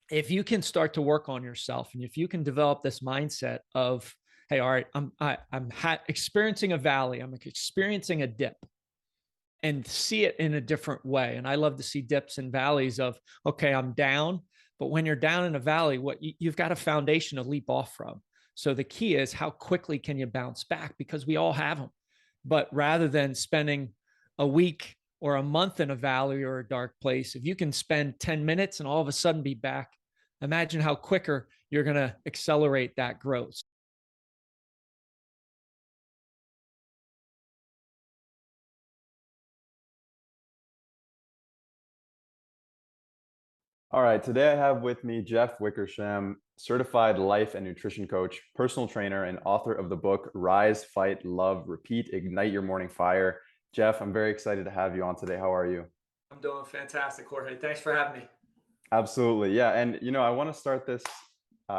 if you can start to work on yourself, and if you can develop this mindset of, hey, all right, I'm experiencing a valley, I'm experiencing a dip, and see it in a different way. And I love to see dips and valleys of, okay, I'm down, but when you're down in a valley, what you've got a foundation to leap off from. So the key is, how quickly can you bounce back? Because we all have them. But rather than spending a week or a month in a valley or a dark place, if you can spend 10 minutes and all of a sudden be back, imagine how quicker you're going to accelerate that growth. All right, today I have with me Jeff Wickersham, certified life and nutrition coach, personal trainer, and author of the book Rise, Fight, Love, Repeat, Ignite Your Morning Fire. Jeff, I'm very excited to have you on today. How are you? I'm doing fantastic, Jorge. Thanks for having me. Absolutely. Yeah. And, I want to start this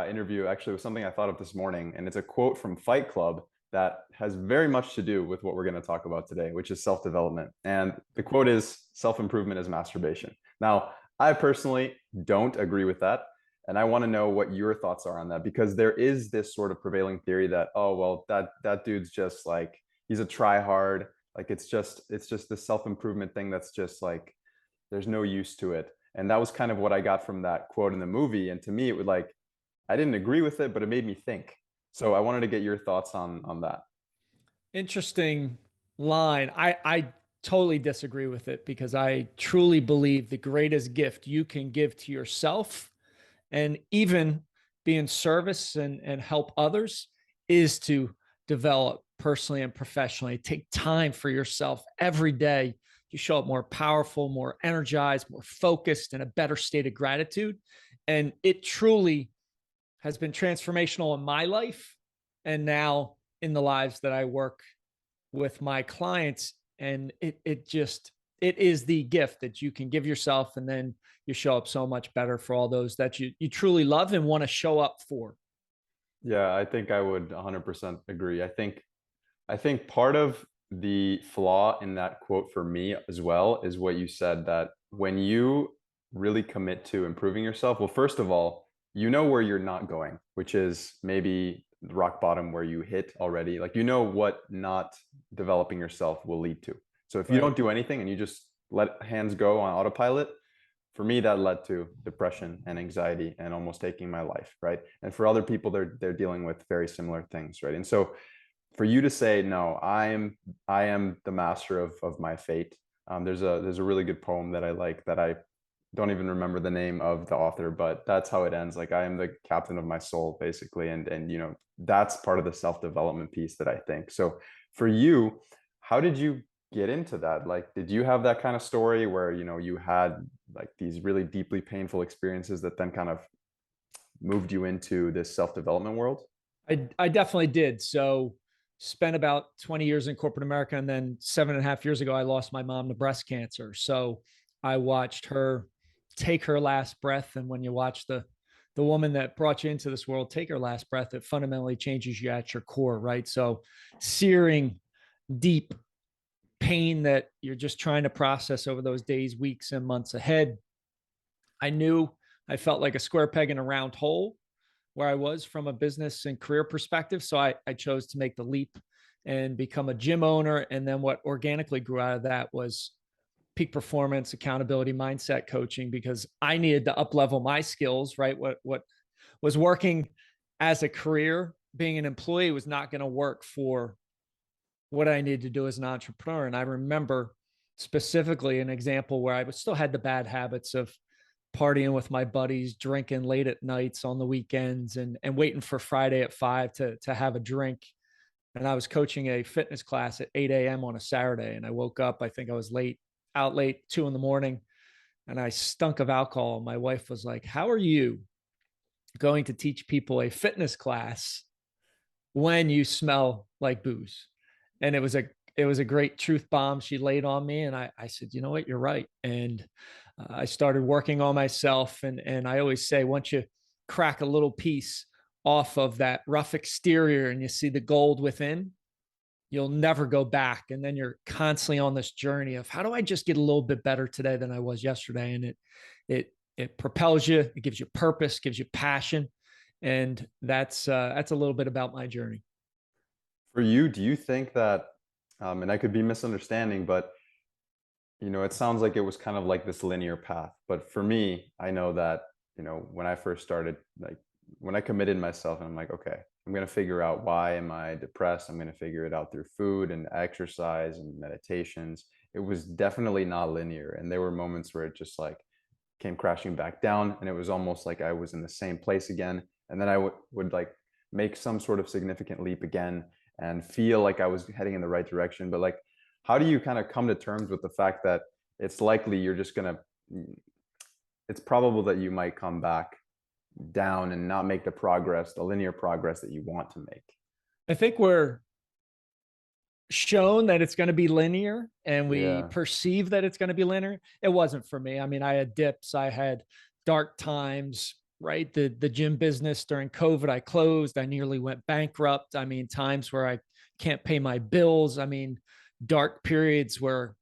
interview actually with something I thought of this morning, and it's a quote from Fight Club that has very much to do with what we're going to talk about today, which is self-development. And the quote is, self-improvement is masturbation. Now, I personally don't agree with that. And I want to know what your thoughts are on that, because there is this sort of prevailing theory that, oh, well, that dude's just like, he's a try hard. Like it's just the self-improvement thing that's just like, there's no use to it. And that was kind of what I got from that quote in the movie. And to me, it would like, I didn't agree with it, but it made me think. So I wanted to get your thoughts on that. Interesting line. I totally disagree with it, because I truly believe the greatest gift you can give to yourself, and even be in service and help others, is to develop personally and professionally. Take time for yourself every day. You show up more powerful, more energized, more focused, in a better state of gratitude. And it truly has been transformational in my life, and now in the lives that I work with my clients. And it is the gift that you can give yourself, and then you show up so much better for all those that you truly love and want to show up for. Yeah, I think I would 100% agree. I think part of the flaw in that quote for me as well is what you said, that when you really commit to improving yourself, well, first of all, you know where you're not going, which is maybe the rock bottom where you hit already. Like, you know what not developing yourself will lead to. So if you Right. don't do anything and you just let hands go on autopilot, for me that led to depression and anxiety and almost taking my life, right? And for other people, they're dealing with very similar things, right? And so for you to say no, I am the master of my fate. There's a really good poem that I like, that I don't even remember the name of the author, but that's how it ends. Like, I am the captain of my soul, basically. And that's part of the self-development piece that I think. So for you, how did you get into that? Like, did you have that kind of story where you had like these really deeply painful experiences that then kind of moved you into this self-development world? I definitely did. So, spent about 20 years in corporate America, and then 7.5 years ago, I lost my mom to breast cancer. So I watched her take her last breath. And when you watch the woman that brought you into this world take her last breath, it fundamentally changes you at your core, right? So, searing, deep pain that you're just trying to process over those days, weeks, and months ahead. I knew I felt like a square peg in a round hole where I was from a business and career perspective. So I chose to make the leap and become a gym owner. And then what organically grew out of that was peak performance, accountability, mindset coaching, because I needed to up level my skills, right? What was working as a career, being an employee, was not going to work for what I needed to do as an entrepreneur. And I remember specifically an example where I was still had the bad habits of partying with my buddies, drinking late at nights on the weekends, and waiting for Friday at 5 to have a drink. And I was coaching a fitness class at 8 a.m. on a Saturday. And I woke up, I think I was out late, 2 in the morning, and I stunk of alcohol. My wife was like, "How are you going to teach people a fitness class when you smell like booze?" And it was a great truth bomb she laid on me. And I said, you know what, you're right. And I started working on myself. And I always say, once you crack a little piece off of that rough exterior and you see the gold within, you'll never go back. And then you're constantly on this journey of, how do I just get a little bit better today than I was yesterday? And it propels you, it gives you purpose, gives you passion. And that's a little bit about my journey. For you, do you think that, and I could be misunderstanding, but it sounds like it was kind of like this linear path. But for me, I know that, when I first started, like when I committed myself and I'm like, okay, I'm going to figure out why am I depressed? I'm going to figure it out through food and exercise and meditations. It was definitely not linear. And there were moments where it just like came crashing back down. And it was almost like I was in the same place again. And then I would like make some sort of significant leap again and feel like I was heading in the right direction. But like, how do you kind of come to terms with the fact that it's likely you're just going to, it's probable that you might come back down and not make the linear progress that you want to make? I think we're shown that it's going to be linear and we Yeah. perceive that it's going to be linear. It wasn't for me. I mean, I had dips, I had dark times, right? The gym business during COVID, I closed, I nearly went bankrupt. I mean, times where I can't pay my bills. I mean, dark periods where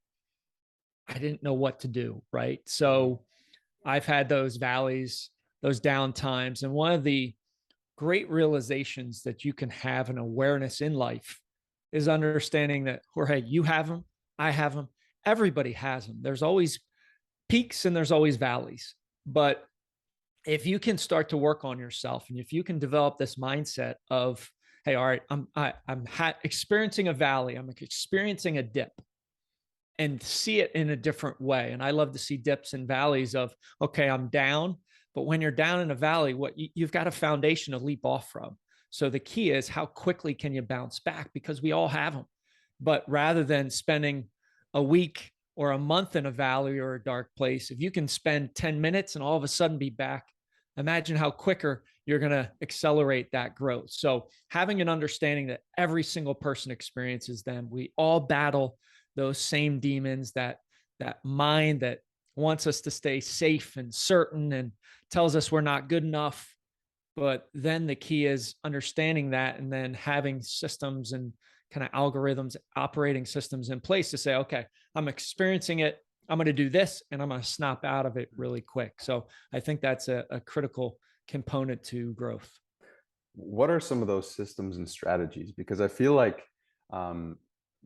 I didn't know what to do, right? Mhm. So I've had those valleys, those down times. And one of the great realizations that you can have an awareness in life is understanding that, Jorge, you have them, I have them, everybody has them. There's always peaks and there's always valleys. But if you can start to work on yourself and if you can develop this mindset of, hey, all right, I'm experiencing a valley, I'm experiencing a dip, and see it in a different way. And I love to see dips and valleys of, okay, I'm down, but when you're down in a valley, what you've got a foundation to leap off from. So the key is how quickly can you bounce back, because we all have them. But rather than spending a week or a month in a valley or a dark place, if you can spend 10 minutes and all of a sudden be back, imagine how quicker you're going to accelerate that growth. So having an understanding that every single person experiences them, we all battle those same demons, that mind that wants us to stay safe and certain and tells us we're not good enough. But then the key is understanding that and then having systems and kind of algorithms, operating systems in place to say, okay, I'm experiencing it, I'm going to do this, and I'm going to snap out of it really quick. So I think that's a critical component to growth. What are some of those systems and strategies? Because I feel like, um,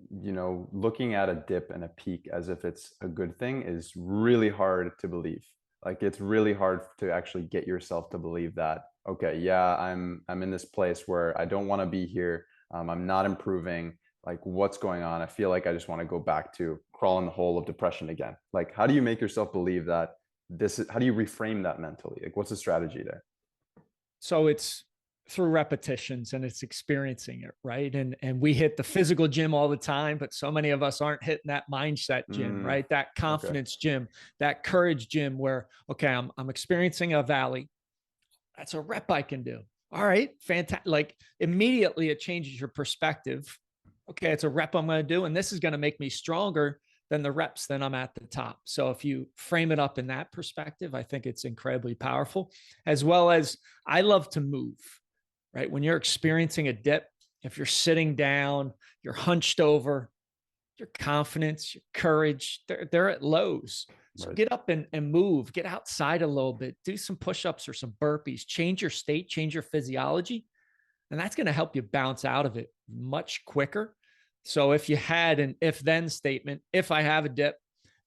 looking at a dip and a peak as if it's a good thing is really hard to believe. Like it's really hard to actually get yourself to believe that, okay, yeah, I'm in this place where I don't want to be here. I'm not improving. Like what's going on? I feel like I just want to go back to crawl in the hole of depression again. Like how do you make yourself believe that how do you reframe that mentally? Like what's the strategy there? So it's through repetitions and it's experiencing it, right? And we hit the physical gym all the time, but so many of us aren't hitting that mindset gym, Mm, right? That okay. confidence gym, that courage gym where, okay, I'm experiencing a valley. That's a rep I can do. All right, fantastic. Like immediately it changes your perspective. Okay, it's a rep I'm going to do, and this is going to make me stronger than the reps then I'm at the top. So if you frame it up in that perspective, I think it's incredibly powerful. As well as I love to move, right? When you're experiencing a dip, if you're sitting down, you're hunched over, your confidence, your courage, they're at lows. So Right. get up and move, get outside a little bit, do some push-ups or some burpees, change your state, change your physiology, and that's going to help you bounce out of it much quicker. So if you had an if then statement, if I have a dip,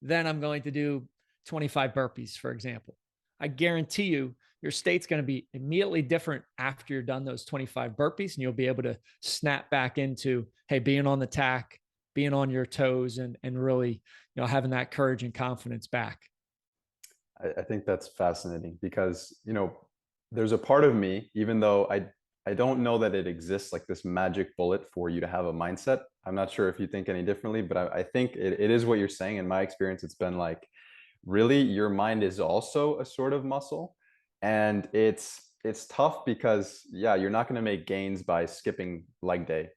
then I'm going to do 25 burpees, for example. I guarantee you, your state's going to be immediately different after you're done those 25 burpees, and you'll be able to snap back into, hey, being on the tack, being on your toes, and really, having that courage and confidence back. I think that's fascinating because, there's a part of me, even though I don't know that it exists like this magic bullet for you to have a mindset. I'm not sure if you think any differently, but I think it is what you're saying. In my experience, it's been like, really, your mind is also a sort of muscle. And it's tough because, yeah, you're not going to make gains by skipping leg day,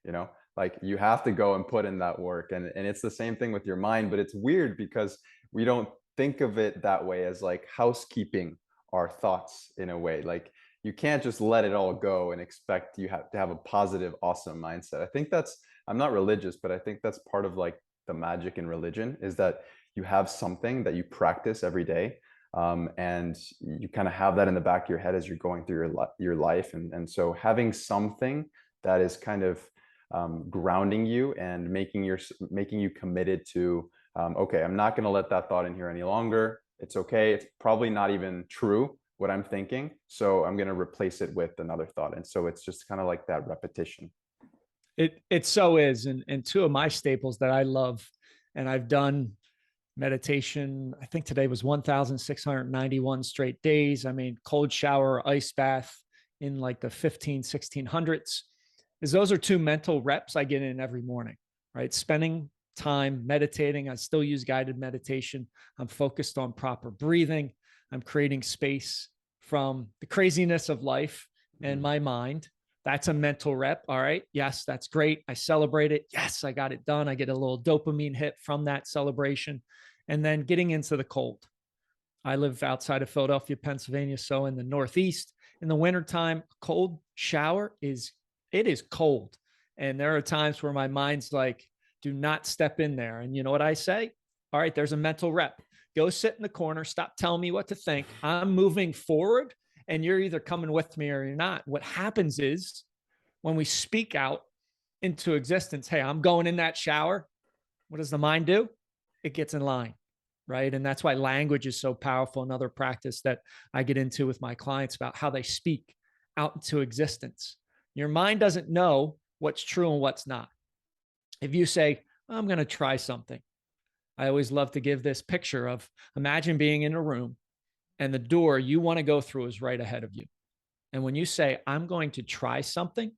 like you have to go and put in that work. And it's the same thing with your mind, but it's weird because we don't think of it that way, as like housekeeping our thoughts in a way. Like you can't just let it all go and expect you have to have a positive, awesome mindset. I think that's, I'm not religious, but I think that's part of like the magic in religion, is that you have something that you practice every day. And you kind of have that in the back of your head as you're going through your life. And so having something that is kind of grounding you and making you committed to, okay, I'm not going to let that thought in here any longer. It's okay. It's probably not even true what I'm thinking. So I'm going to replace it with another thought. And so it's just kind of like that repetition. It so is. And two of my staples that I love, and I've done meditation, I think today was 1,691 straight days. I mean, cold shower, ice bath in like the 1600s, is those are two mental reps I get in every morning, right? Spending time meditating. I still use guided meditation. I'm focused on proper breathing. I'm creating space from the craziness of life and my mind. That's a mental rep. All right. Yes, that's great. I celebrate it. Yes, I got it done. I get a little dopamine hit from that celebration. And then getting into the cold. I live outside of Philadelphia, Pennsylvania, so in the Northeast. In the wintertime, cold shower is cold. And there are times where my mind's like, do not step in there. And you know what I say? All right, there's a mental rep. Go sit in the corner. Stop telling me what to think. I'm moving forward, and you're either coming with me or you're not. What happens is when we speak out into existence, hey, I'm going in that shower. What does the mind do? It gets in line, right? And that's why language is so powerful. Another practice that I get into with my clients about how they speak out into existence. Your mind doesn't know what's true and what's not. If you say, I'm going to try something, I always love to give this picture of, imagine being in a room and the door you want to go through is right ahead of you. And when you say, I'm going to try something,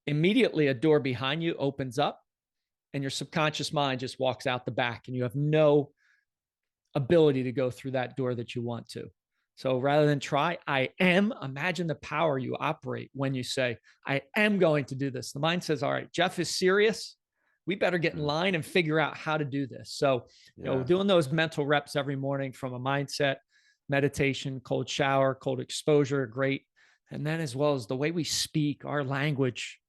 immediately a door behind you opens up and your subconscious mind just walks out the back and you have no ability to go through that door that you want to. So rather than try, I am, imagine the power you operate when you say, I am going to do this. The mind says, all right, Jeff is serious. We better get in line and figure out how to do this. So, doing those mental reps every morning from a mindset, meditation, cold shower, cold exposure, great. And then as well as the way we speak, our language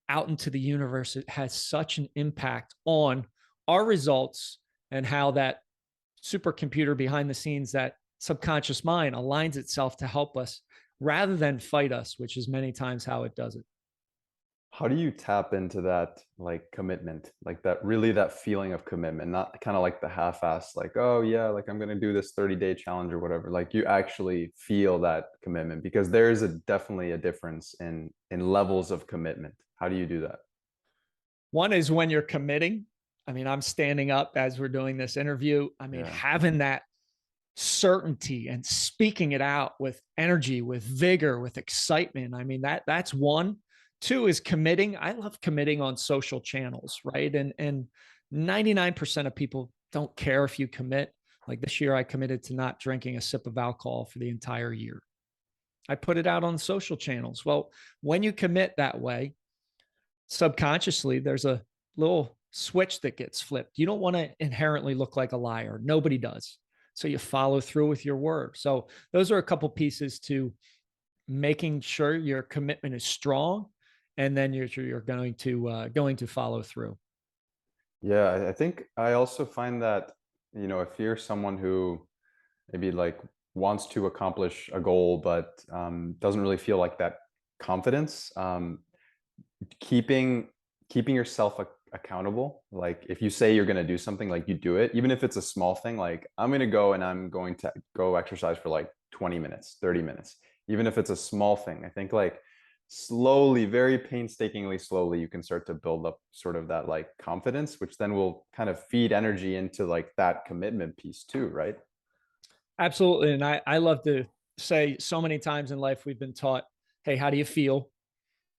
out into the universe, it has such an impact on our results and how that supercomputer behind the scenes, that subconscious mind, aligns itself to help us rather than fight us, which is many times how it does it. How do you tap into that like commitment, like that feeling of commitment, not kind of like the half-ass, like, oh yeah, like I'm gonna do this 30-day challenge or whatever. Like you actually feel that commitment, because there is definitely a difference in levels of commitment. How do you do that? One is when you're committing. I mean, I'm standing up as we're doing this interview. I mean, having that certainty and speaking it out with energy, with vigor, with excitement. I mean, that's one. Two is committing. I love committing on social channels, right? And 99% of people don't care if you commit. Like this year, I committed to not drinking a sip of alcohol for the entire year. I put it out on social channels. Well, when you commit that way, subconsciously, there's a little switch that gets flipped. You don't want to inherently look like a liar. Nobody does. So you follow through with your word. So those are a couple pieces to making sure your commitment is strong, and then you're going to follow through. Yeah, I think I also find that, if you're someone who maybe like wants to accomplish a goal, but doesn't really feel like that confidence, keeping yourself accountable. Like if you say you're going to do something, like you do it, even if it's a small thing, like I'm going to go and I'm going to go exercise for like 20 minutes, 30 minutes, even if it's a small thing. I think like slowly, very painstakingly slowly, you can start to build up sort of that like confidence, which then will kind of feed energy into like that commitment piece too, right? Absolutely. And I love to say, so many times in life we've been taught, hey, how do you feel?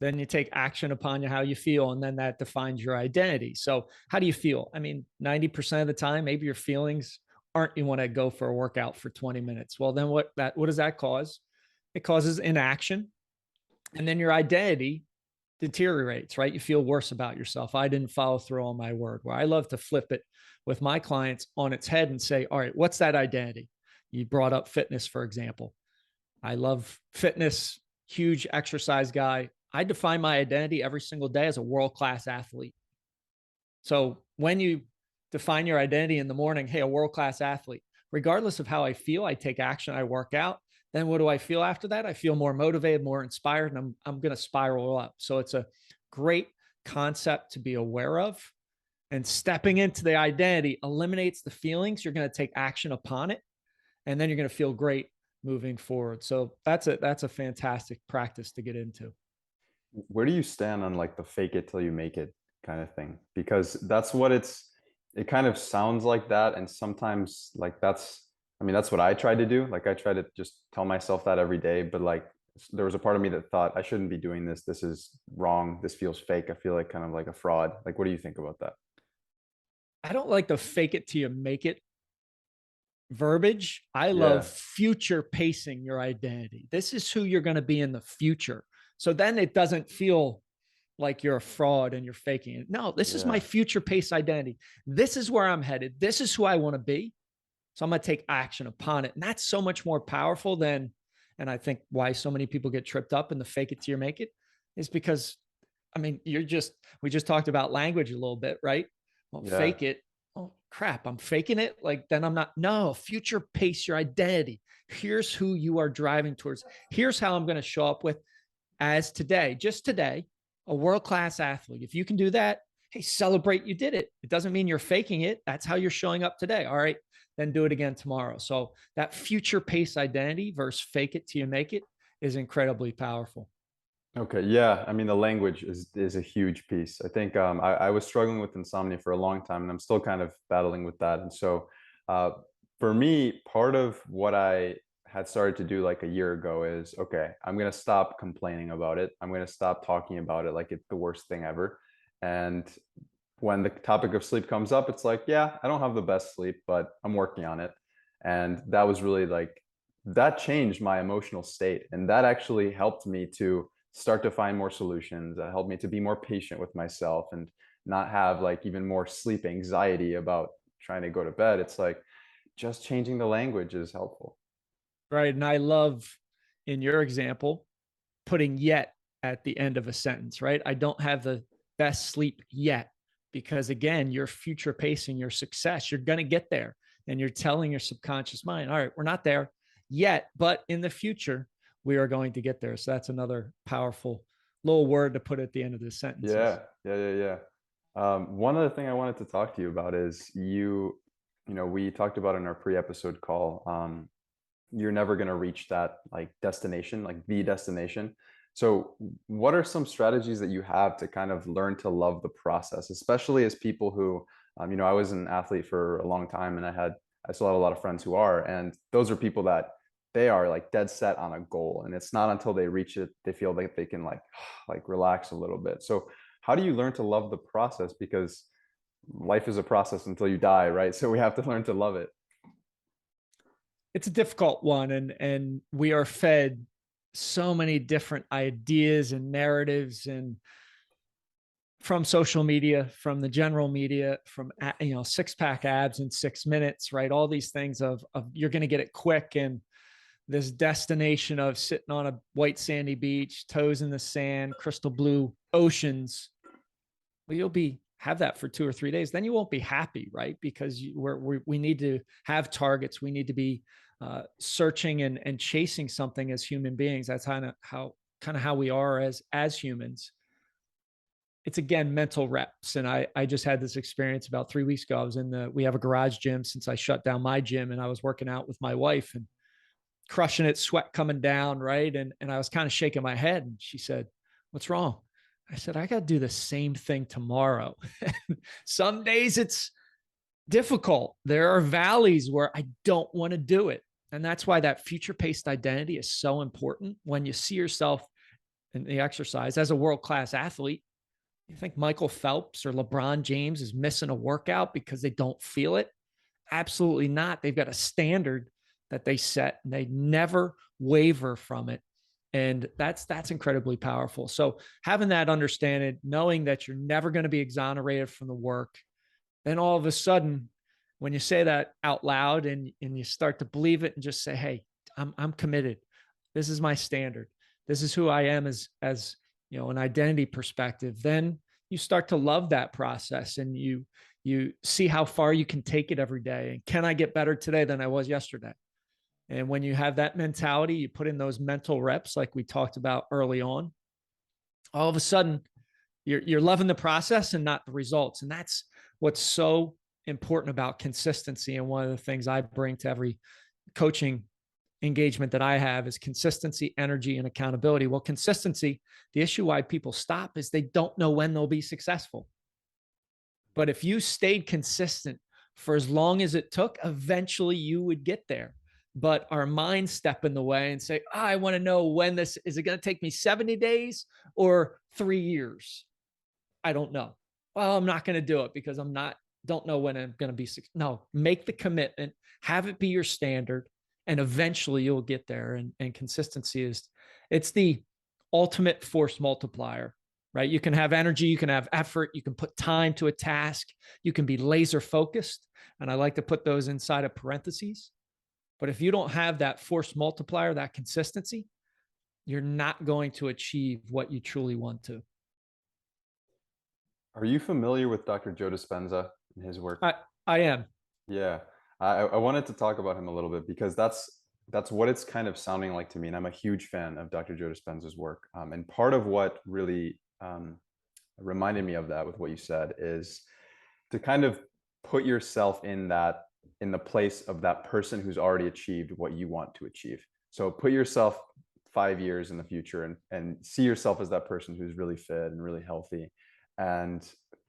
Then you take action upon how you feel, and then that defines your identity. So how do you feel? I mean, 90% of the time, maybe your feelings aren't you want to go for a workout for 20 minutes. Well, then what does that cause? It causes inaction. And then your identity deteriorates, right? You feel worse about yourself. I didn't follow through on my word. Where I love to flip it with my clients on its head and say, all right, what's that identity? You brought up fitness, for example. I love fitness, huge exercise guy. I define my identity every single day as a world-class athlete. So when you define your identity in the morning, hey, a world-class athlete, regardless of how I feel, I take action, I work out. Then what do I feel after that? I feel more motivated, more inspired, and I'm going to spiral up. So it's a great concept to be aware of. And stepping into the identity eliminates the feelings. You're going to take action upon it, and then you're going to feel great moving forward. So that's a fantastic practice to get into. Where do you stand on like the fake it till you make it kind of thing? Because that's what it kind of sounds like that. And sometimes like I mean, that's what I try to do. Like I try to just tell myself that every day, but like there was a part of me that thought I shouldn't be doing this. This is wrong. This feels fake. I feel like kind of like a fraud. Like, what do you think about that? I don't like the fake it till you make it verbiage. I love Yeah. future pacing your identity. This is who you're going to be in the future. So then it doesn't feel like you're a fraud and you're faking it. No, this is my Yeah. future pace identity. This is where I'm headed. This is who I want to be. So I'm going to take action upon it. And that's so much more powerful than, and I think why so many people get tripped up in the fake it till you make it is because, I mean, we just talked about language a little bit, right? Well, Yeah. fake it. Oh, crap. I'm faking it. Like, then I'm not, no, future pace your identity. Here's who you are driving towards. Here's how I'm going to show up with as today, just today, a world-class athlete. If you can do that, hey, celebrate you did it. It doesn't mean you're faking it. That's how you're showing up today. All right, then do it again tomorrow. So that future pace identity versus fake it till you make it is incredibly powerful. Okay, yeah. I mean, the language is a huge piece. I think I was struggling with insomnia for a long time, and I'm still kind of battling with that. And so, uh, for me, part of what I had started to do like a year ago is, okay, I'm gonna stop complaining about it. I'm gonna stop talking about it like it's the worst thing ever. And when the topic of sleep comes up, it's like, yeah, I don't have the best sleep, but I'm working on it. And that was really like that changed my emotional state, and that actually helped me to start to find more solutions. That helped me to be more patient with myself and not have like even more sleep anxiety about trying to go to bed. It's like just changing the language is helpful. Right. And I love in your example, putting yet at the end of a sentence, right? I don't have the best sleep yet because again, you're future pacing your success. You're going to get there and you're telling your subconscious mind, all right, we're not there yet, but in the future, we are going to get there. So that's another powerful little word to put at the end of the sentences. Yeah, yeah, yeah, yeah. One other thing I wanted to talk to you about is we talked about in our pre-episode call. You're never going to reach that like destination, like the destination. So, what are some strategies that you have to kind of learn to love the process, especially as people who, I was an athlete for a long time, and I still have a lot of friends who are, and those are people that they are like dead set on a goal, and it's not until they reach it they feel like they can like relax a little bit. So, how do you learn to love the process? Because life is a process until you die, right? So we have to learn to love it. It's a difficult one, and we are fed so many different ideas and narratives and from social media, from the general media, from six pack abs in 6 minutes, right? All these things of you're going to get it quick and this destination of sitting on a white sandy beach, toes in the sand, crystal blue oceans. Well, you'll be have that for 2 or 3 days. Then you won't be happy, right? Because we need to have targets. We need to be searching and chasing something as human beings. That's kind of how we are as humans. It's again mental reps. And I just had this experience about 3 weeks ago. I was we have a garage gym since I shut down my gym, and I was working out with my wife and crushing it, sweat coming down, right? And I was kind of shaking my head. And she said, "What's wrong?" I said, "I got to do the same thing tomorrow." Some days it's difficult. There are valleys where I don't want to do it. And that's why that future paced identity is so important. When you see yourself in the exercise as a world class athlete, you think Michael Phelps or LeBron James is missing a workout because they don't feel it? Absolutely not. They've got a standard that they set and they never waver from it. And that's incredibly powerful. So having that understanding, knowing that you're never going to be exonerated from the work, then all of a sudden, when you say that out loud and you start to believe it and just say, hey, I'm committed. This is my standard. This is who I am as an identity perspective. Then you start to love that process and You see how far you can take it every day. And can I get better today than I was yesterday? And when you have that mentality, you put in those mental reps, like we talked about early on, all of a sudden you're loving the process and not the results. And that's what's so important about consistency. And one of the things I bring to every coaching engagement that I have is consistency, energy, and accountability. Well, consistency, the issue why people stop is they don't know when they'll be successful. But if you stayed consistent for as long as it took, eventually you would get there. But our minds step in the way and say, oh, I want to know when this is. It going to take me 70 days or 3 years? I don't know. Well, I'm not going to do it because don't know when I'm going to be. No, make the commitment, have it be your standard, and eventually you'll get there. And consistency it's the ultimate force multiplier, right? You can have energy, you can have effort, you can put time to a task, you can be laser focused. And I like to put those inside of parentheses. But if you don't have that force multiplier, that consistency, you're not going to achieve what you truly want to. Are you familiar with Dr. Joe Dispenza and his work? I am. Yeah, I wanted to talk about him a little bit because that's what it's kind of sounding like to me, and I'm a huge fan of Dr. Joe Dispenza's work. And part of what really reminded me of that with what you said is to kind of put yourself in the place of that person who's already achieved what you want to achieve. So put yourself 5 years in the future and see yourself as that person who's really fit and really healthy. And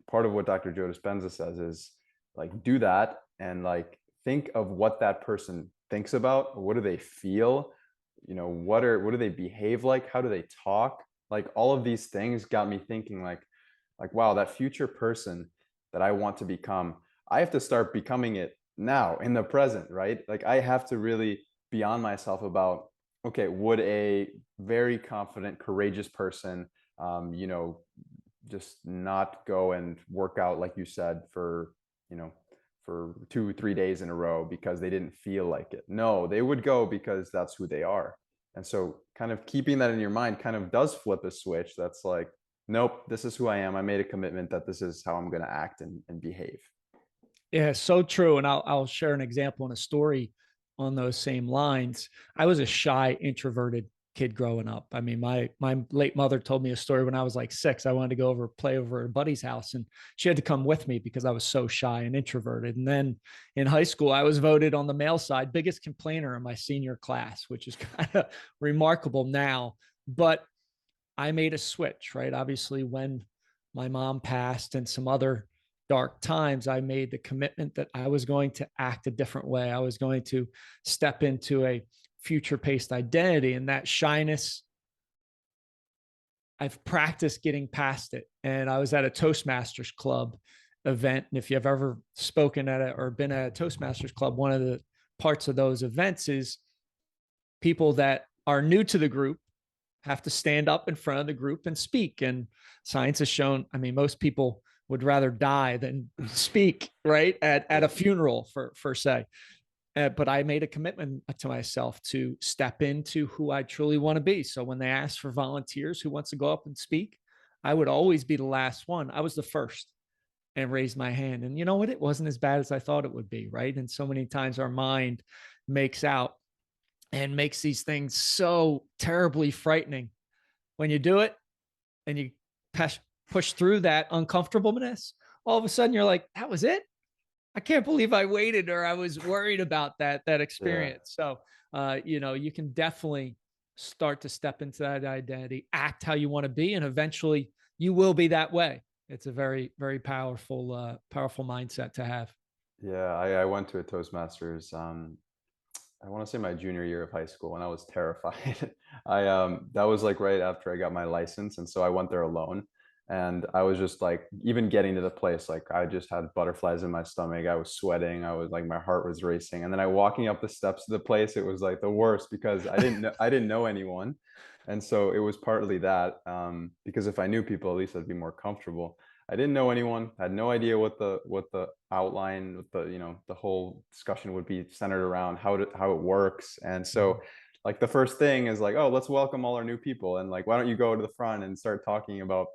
part of what Dr. Joe Dispenza says is like, do that and like think of what that person thinks about. What do they feel? What do they behave like? How do they talk? Like all of these things got me thinking like, wow, that future person that I want to become, I have to start becoming it now in the present, right? Like I have to really be on myself about, okay, would a very confident, courageous person, just not go and work out, like you said, for 2 3 days in a row because they didn't feel like it? No, they would go because that's who they are. And so kind of keeping that in your mind kind of does flip a switch that's like, nope, this is who I am. I made a commitment that this is how I'm going to act and behave. Yeah, so true. And I'll share an example and a story on those same lines. I was a shy, introverted kid growing up. I mean, my late mother told me a story when I was like 6. I wanted to go play over at a buddy's house, and she had to come with me because I was so shy and introverted. And then in high school, I was voted on the male side biggest complainer in my senior class, which is kind of remarkable now. But I made a switch, right? Obviously, when my mom passed and some other dark times, I made the commitment that I was going to act a different way. I was going to step into a future paced identity, and that shyness, I've practiced getting past it. And I was at a Toastmasters Club event. And if you've ever spoken at it or been at a Toastmasters Club, one of the parts of those events is people that are new to the group have to stand up in front of the group and speak. And science has shown, I mean, most people would rather die than speak, right? At a funeral, for say. But I made a commitment to myself to step into who I truly want to be. So when they asked for volunteers who wants to go up and speak, I would always be the last one. I was the first and raised my hand. And you know what? It wasn't as bad as I thought it would be, right? And so many times our mind makes out and makes these things so terribly frightening. When you do it and you push through that uncomfortableness, all of a sudden you're like, that was it? I can't believe I waited, or I was worried about that Yeah. experience. So, you can definitely start to step into that identity, act how you want to be, and eventually you will be that way. It's a very, very powerful mindset to have. Yeah, I went to a Toastmasters. I want to say my junior year of high school, and I was terrified. That was like right after I got my license, and so I went there alone. And I was just like, even getting to the place, like I just had butterflies in my stomach. I was sweating. I was like, my heart was racing. And then I walking up the steps to the place, it was like the worst because I didn't know anyone, and so it was partly that because if I knew people, at least I'd be more comfortable. I didn't know anyone, had no idea what the outline, what the the whole discussion would be centered around, how it works. And so like the first thing is like, oh, let's welcome all our new people, and like, why don't you go to the front and start talking about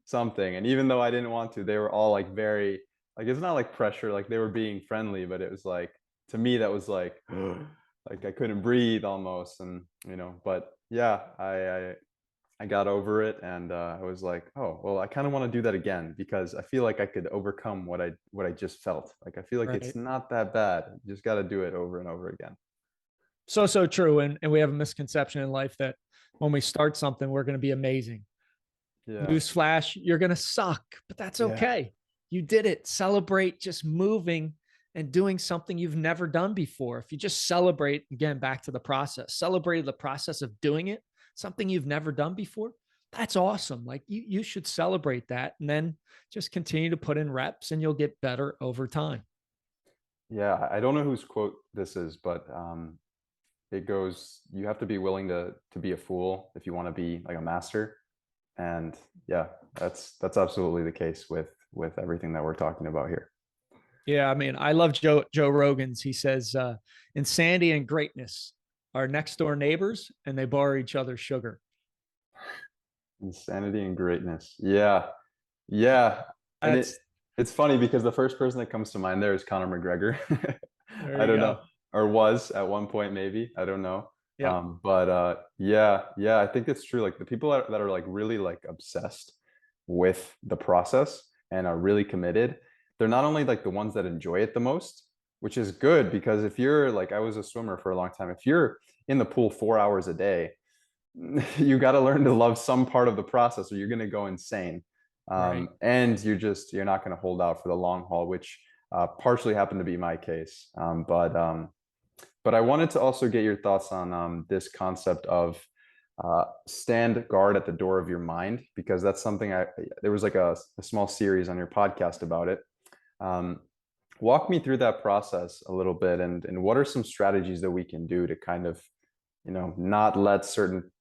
something? And even though I didn't want to, they were all like very like it's not like pressure, like they were being friendly, but it was like, to me that was like like I couldn't breathe almost. And but yeah, I got over it, and I was like, oh well, I kind of want to do that again because I feel like I could overcome what I just felt. Like I feel like it's Right. not that bad. You just got to do it over and over again. So true. And we have a misconception in life that when we start something, we're going to be amazing. Yeah. Newsflash, you're going to suck, but that's Yeah. okay. You did it. Celebrate just moving and doing something you've never done before. If you just celebrate, again, back to the process, celebrate the process of doing it, something you've never done before, that's awesome. Like you should celebrate that and then just continue to put in reps and you'll get better over time. Yeah. I don't know whose quote this is, but it goes, you have to be willing to be a fool if you want to be like a master. And yeah, that's absolutely the case with everything that we're talking about here. Yeah, I mean, I love Joe Rogan's. He says insanity and greatness are next door neighbors, and they borrow each other's sugar. Insanity and greatness. Yeah. Yeah. And That's it's funny because the first person that comes to mind there is Conor McGregor. there I you don't know. go. Or was at one point maybe. I don't know. Yep. But yeah, yeah, I think it's true. Like the people that are like really like obsessed with the process and are really committed, they're not only like the ones that enjoy it the most, which is good because if you're like, I was a swimmer for a long time, if you're in the pool 4 hours a day, you got to learn to love some part of the process or you're going to go insane. Right. And you're not going to hold out for the long haul, which partially happened to be my case. But I wanted to also get your thoughts on this concept of stand guard at the door of your mind, because that's something there was like a small series on your podcast about it. Um, Walk me through that process a little bit, and what are some strategies that we can do to kind of, not let certain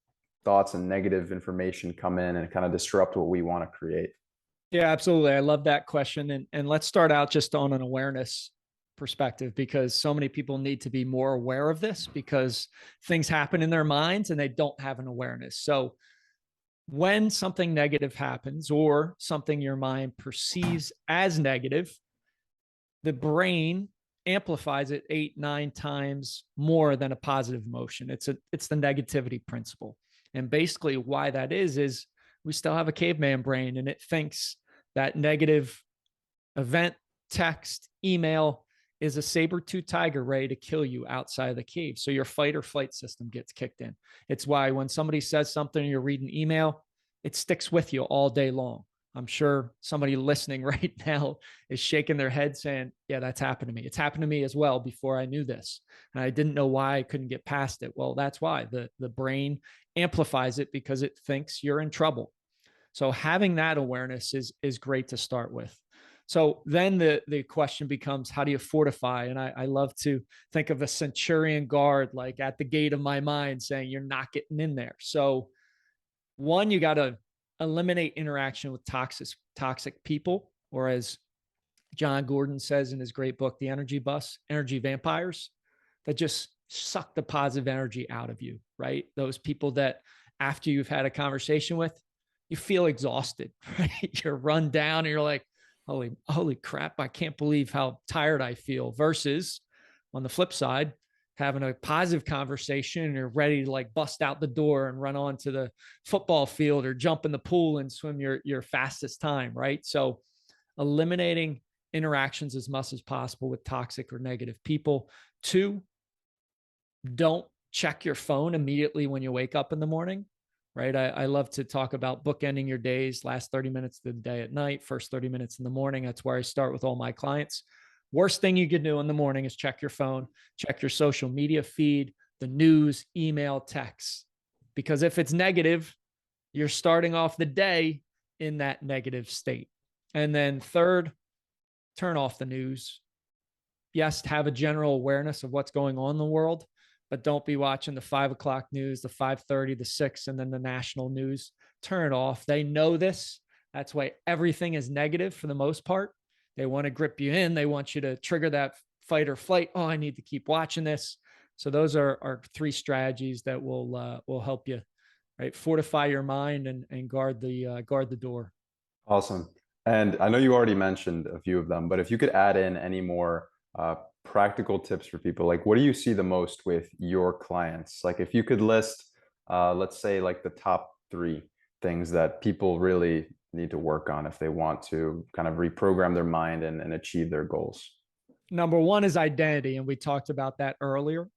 thoughts and negative information come in and kind of disrupt what we want to create. Yeah, absolutely. I love that question. And let's start out just on an awareness perspective because so many people need to be more aware of this because things happen in their minds and they don't have an awareness. So when something negative happens or something your mind perceives as negative, the brain amplifies it 8, 9 times more than a positive emotion. It's the negativity principle. And basically why that is we still have a caveman brain and it thinks that negative event, text, email is a saber-tooth tiger ready to kill you outside of the cave. So your fight or flight system gets kicked in. It's why when somebody says something, you're reading email, it sticks with you all day long. I'm sure somebody listening right now is shaking their head saying, yeah, that's happened to me. It's happened to me as well before I knew this. And I didn't know why I couldn't get past it. Well, that's why the brain amplifies it because it thinks you're in trouble. So having that awareness is great to start with. So then the question becomes, how do you fortify? And I love to think of a centurion guard like at the gate of my mind saying, you're not getting in there. So one, you got to eliminate interaction with toxic people, or as John Gordon says in his great book, The Energy Bus, energy vampires that just suck the positive energy out of you, right? Those people that after you've had a conversation with, you feel exhausted, right? You're run down and you're like, holy crap, I can't believe how tired I feel. Versus on the flip side, having a positive conversation and you're ready to like bust out the door and run on to the football field or jump in the pool and swim your fastest time, right? So eliminating interactions as much as possible with toxic or negative people. Two, don't check your phone immediately when you wake up in the morning, right? I love to talk about bookending your days, last 30 minutes of the day at night, first 30 minutes in the morning. That's where I start with all my clients. Worst thing you could do in the morning is check your phone, check your social media feed, the news, email, text. Because if it's negative, you're starting off the day in that negative state. And then third, turn off the news. Yes, have a general awareness of what's going on in the world, but don't be watching the 5 o'clock news, the 5:30, the 6, and then the national news. Turn it off. They know this. That's why everything is negative for the most part. They want to grip you in. They want you to trigger that fight or flight. Oh, I need to keep watching this. So those are three strategies that will help you, right? Fortify your mind and guard the door. Awesome. And I know you already mentioned a few of them, but if you could add in any more practical tips for people, like what do you see the most with your clients? Like if you could list, let's say like the top three things that people really need to work on if they want to kind of reprogram their mind and achieve their goals. Number one is identity. And we talked about that earlier.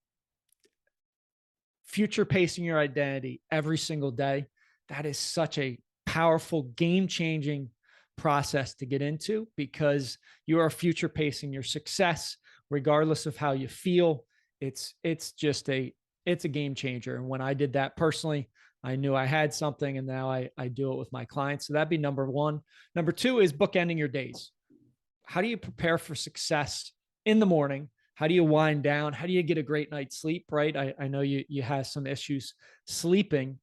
Future pacing your identity every single day. That is such a powerful, game changing process to get into because you are future pacing your success, regardless of how you feel. It's just it's a game changer. And when I did that personally, I knew I had something, and now I do it with my clients. So that'd be number one. Number two is bookending your days. How do you prepare for success in the morning? How do you wind down? How do you get a great night's sleep? Right. I know you have some issues sleeping.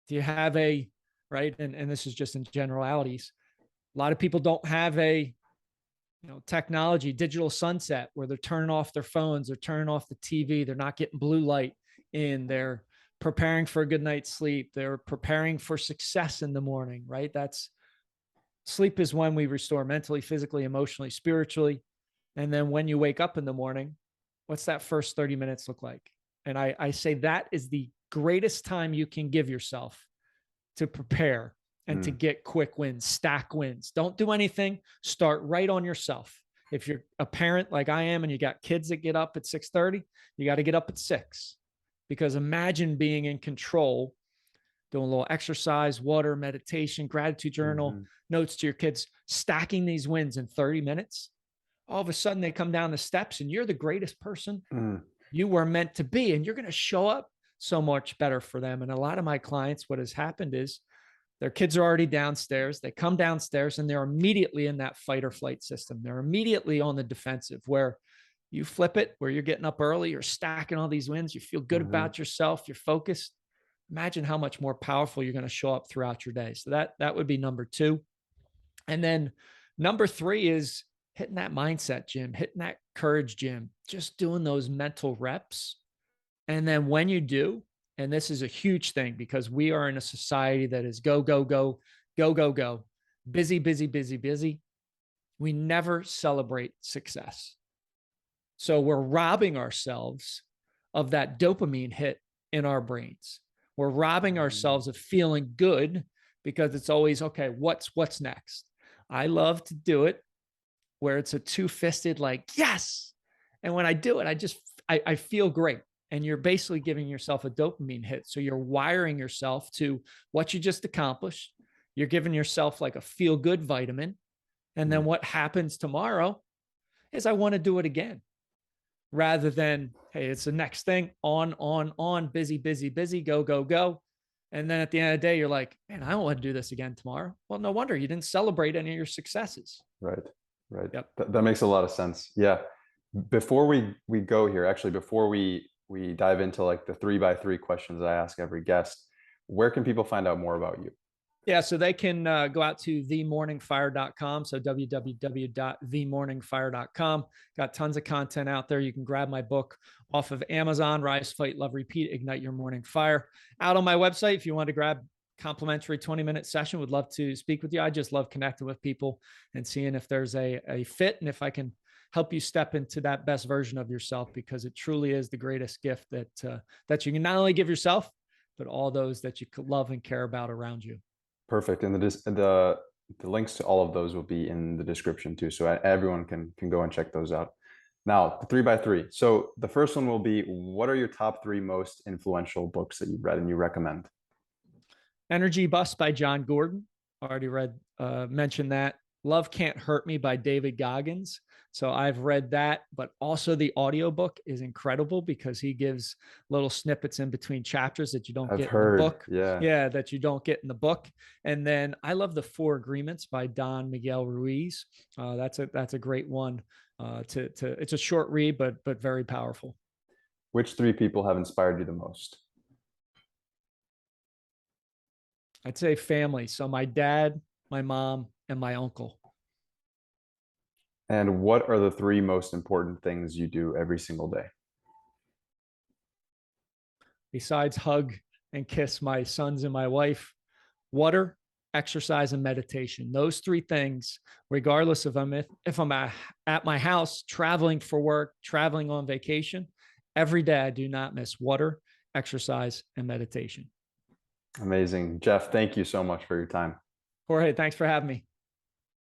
Do you have a right? And this is just in generalities. A lot of people don't have a technology, digital sunset where they're turning off their phones, they're turning off the TV, they're not getting blue light in, they're preparing for a good night's sleep, they're preparing for success in the morning, right? That's sleep is when we restore mentally, physically, emotionally, spiritually. And then when you wake up in the morning, what's that first 30 minutes look like? And I say that is the greatest time you can give yourself to prepare and to get quick wins, stack wins. Don't do anything. Start right on yourself. If you're a parent like I am and you got kids that get up at 6:30, you got to get up at 6, because imagine being in control, doing a little exercise, water, meditation, gratitude journal, notes to your kids, stacking these wins in 30 minutes. All of a sudden they come down the steps and you're the greatest person you were meant to be. And you're going to show up so much better for them. And a lot of my clients, what has happened is their kids are already downstairs. They come downstairs and they're immediately in that fight or flight system. They're immediately on the defensive, where you flip it, where you're getting up early, you're stacking all these wins, you feel good about yourself, you're focused. Imagine how much more powerful you're going to show up throughout your day. So that would be number two. And then number three is hitting that mindset gym, hitting that courage gym, just doing those mental reps. And then when you do, and this is a huge thing because we are in a society that is go, go, go, go, go, go, busy, busy, busy, busy. We never celebrate success. So we're robbing ourselves of that dopamine hit in our brains. We're robbing ourselves of feeling good because it's always, okay, what's next? I love to do it where it's a two-fisted, like, yes. And when I do it, I feel great. And you're basically giving yourself a dopamine hit. So you're wiring yourself to what you just accomplished. You're giving yourself like a feel-good vitamin. And then what happens tomorrow is I want to do it again, rather than, hey, it's the next thing, on, busy, busy, busy, go, go, go. And then at the end of the day, you're like, man, I don't want to do this again tomorrow. Well, no wonder you didn't celebrate any of your successes. Right. Right. Yep. That makes a lot of sense. Yeah. Before we go here, actually, before we dive into like the 3x3 questions I ask every guest, where can people find out more about you? Yeah, so they can go out to themorningfire.com. So www.themorningfire.com. Got tons of content out there. You can grab my book off of Amazon, Rise, Fight, Love, Repeat, Ignite Your Morning Fire. Out on my website, if you want to grab complimentary 20-minute session, would love to speak with you. I just love connecting with people and seeing if there's a fit and if I can help you step into that best version of yourself, because it truly is the greatest gift that you can not only give yourself, but all those that you love and care about around you. Perfect. And the links to all of those will be in the description too, so everyone can go and check those out. Now, the 3x3. So the first one will be, what are your top three most influential books that you've read and you recommend? Energy Bus by John Gordon. Already mentioned that. Love Can't Hurt Me by David Goggins. So I've read that, but also the audiobook is incredible because he gives little snippets in between chapters that you don't get in the book. Yeah. Yeah, that you don't get in the book. And then I love The Four Agreements by Don Miguel Ruiz. That's a great one. It's a short read, but very powerful. Which three people have inspired you the most? I'd say family. So my dad, my mom, and my uncle. And what are the three most important things you do every single day? Besides hug and kiss my sons and my wife, water, exercise, and meditation. Those three things, regardless of if I'm at my house, traveling for work, traveling on vacation, every day I do not miss water, exercise, and meditation. Amazing. Jeff, thank you so much for your time. Jorge, thanks for having me.